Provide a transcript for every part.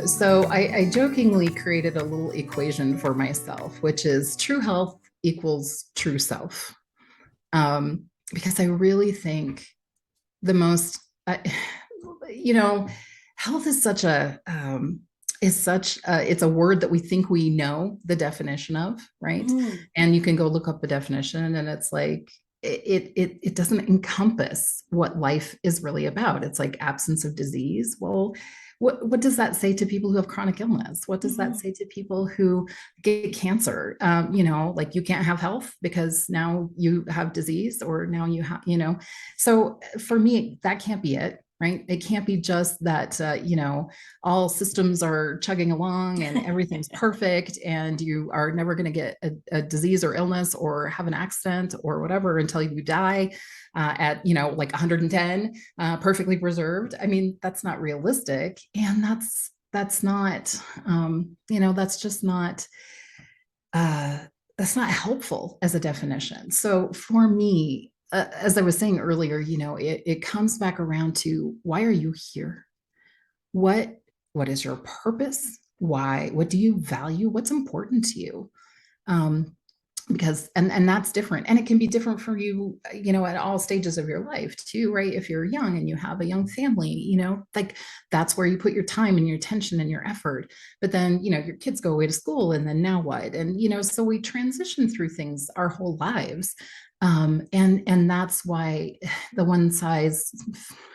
So I jokingly created a little equation for myself, which is true health equals true self. Because I really think the most, you know, health is such it's a word that we think we know the definition of, right? Mm. And you can go look up the definition, and it's like it doesn't encompass what life is really about. It's like absence of disease. Well, what does that say to people who have chronic illness? What does that Mhm. say to people who get cancer? Like you can't have health because now you have disease, or now you have, So for me, that can't be it, right? It can't be just that, all systems are chugging along and everything's perfect and you are never going to get a disease or illness or have an accident or whatever until you die at, like 110, perfectly preserved. I mean, that's not realistic. And that's not, that's just not, uh, that's not helpful as a definition. So for me, as I was saying earlier, it comes back around to, why are you here? What what is your purpose? Why? What do you value? What's important to you? Um, because and that's different, and it can be different for you, at all stages of your life too, right? If you're young and you have a young family, like that's where you put your time and your attention and your effort. But then, your kids go away to school, and then now what? And so we transition through things our whole lives. And that's why the one size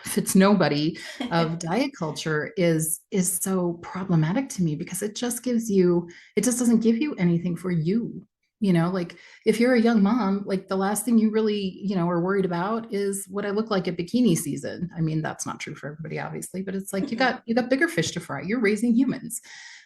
fits nobody of diet culture is so problematic to me, because it just doesn't give you anything for you. Like if you're a young mom, like the last thing you really, are worried about is what I look like at bikini season. I mean, that's not true for everybody, obviously, but it's like Mhm. you got bigger fish to fry. You're raising humans.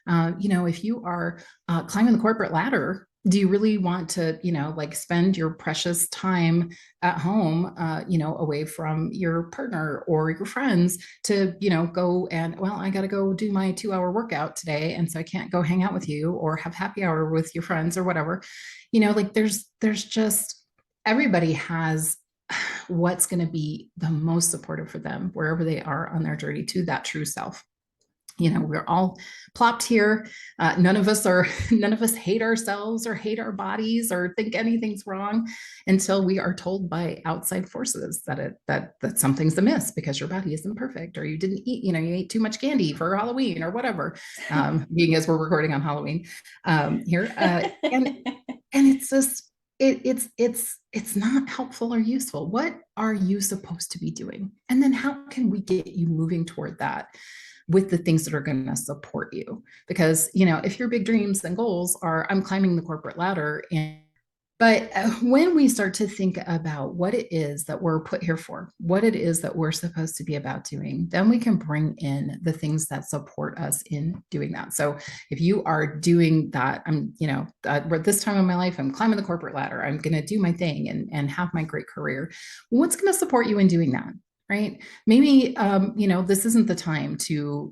If you are climbing the corporate ladder, do you really want to, like spend your precious time at home, away from your partner or your friends to, go and, well, I got to go do my 2 hour workout today. And so I can't go hang out with you or have happy hour with your friends or whatever. Like there's just, everybody has what's going to be the most supportive for them wherever they are on their journey to that true self. We're all plopped here. None of us hate ourselves or hate our bodies or think anything's wrong until we are told by outside forces that something's amiss because your body isn't perfect, or you didn't eat, you ate too much candy for Halloween or whatever. Being as we're recording on Halloween here, and it's just it's not helpful or useful. What are you supposed to be doing? And then how can we get you moving toward that with the things that are going to support you? Because, if your big dreams and goals are, I'm climbing the corporate ladder, but when we start to think about what it is that we're put here for, what it is that we're supposed to be about doing, then we can bring in the things that support us in doing that. So if you are doing that, at this time of my life, I'm climbing the corporate ladder, I'm going to do my thing and have my great career. What's going to support you in doing that? Right? Maybe, this isn't the time to,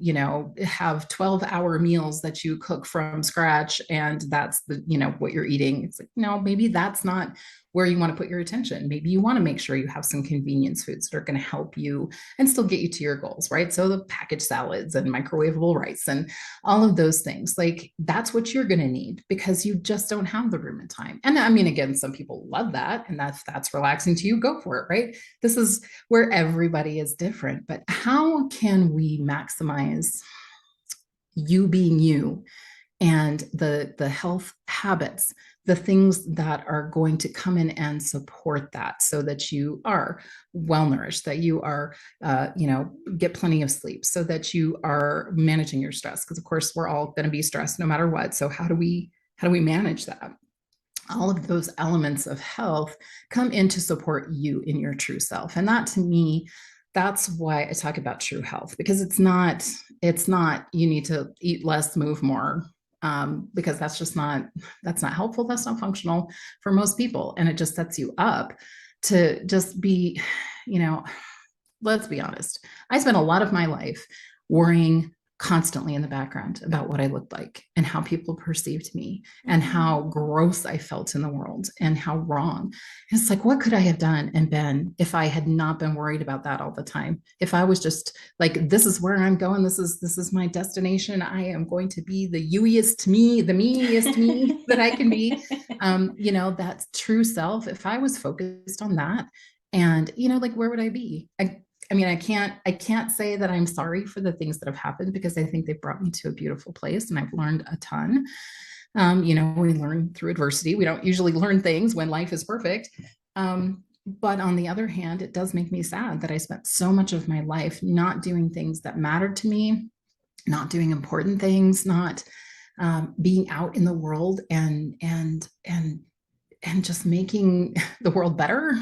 have 12-hour meals that you cook from scratch. And that's what you're eating. It's like, no, maybe that's not where you want to put your attention. Maybe you want to make sure you have some convenience foods that are going to help you and still get you to your goals, right? So the packaged salads and microwavable rice and all of those things, like that's what you're going to need because you just don't have the room and time. And I mean, again, some people love that, and that's relaxing to you, go for it, right? This is where everybody is different. But how can we maximize you being you, and the health habits, the things that are going to come in and support that, so that you are well nourished, that you are, get plenty of sleep, so that you are managing your stress? Because of course we're all going to be stressed no matter what. So how do we manage that? All of those elements of health come in to support you in your true self. And that, to me, that's why I talk about true health, because it's not you need to eat less, move more, because that's not helpful, that's not functional for most people, and it just sets you up to just be, you know let's be honest, I spent a lot of my life worrying constantly in the background about what I looked like and how people perceived me and Mm-hmm. how gross I felt in the world and how wrong. It's like, what could I have done and been if I had not been worried about that all the time? If I was just like, this is where I'm going, this is my destination. I am going to be the youiest me, the meest me that I can be. That's true self. If I was focused on that, and like, where would I be? I mean, I can't say that I'm sorry for the things that have happened, because I think they've brought me to a beautiful place and I've learned a ton. We learn through adversity. We don't usually learn things when life is perfect. But on the other hand, it does make me sad that I spent so much of my life not doing things that mattered to me, not doing important things, not being out in the world and just making the world better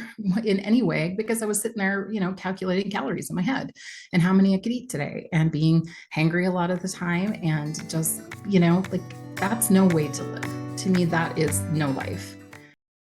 in any way, because I was sitting there, calculating calories in my head and how many I could eat today and being hangry a lot of the time. And just, like, that's no way to live. To me, that is no life.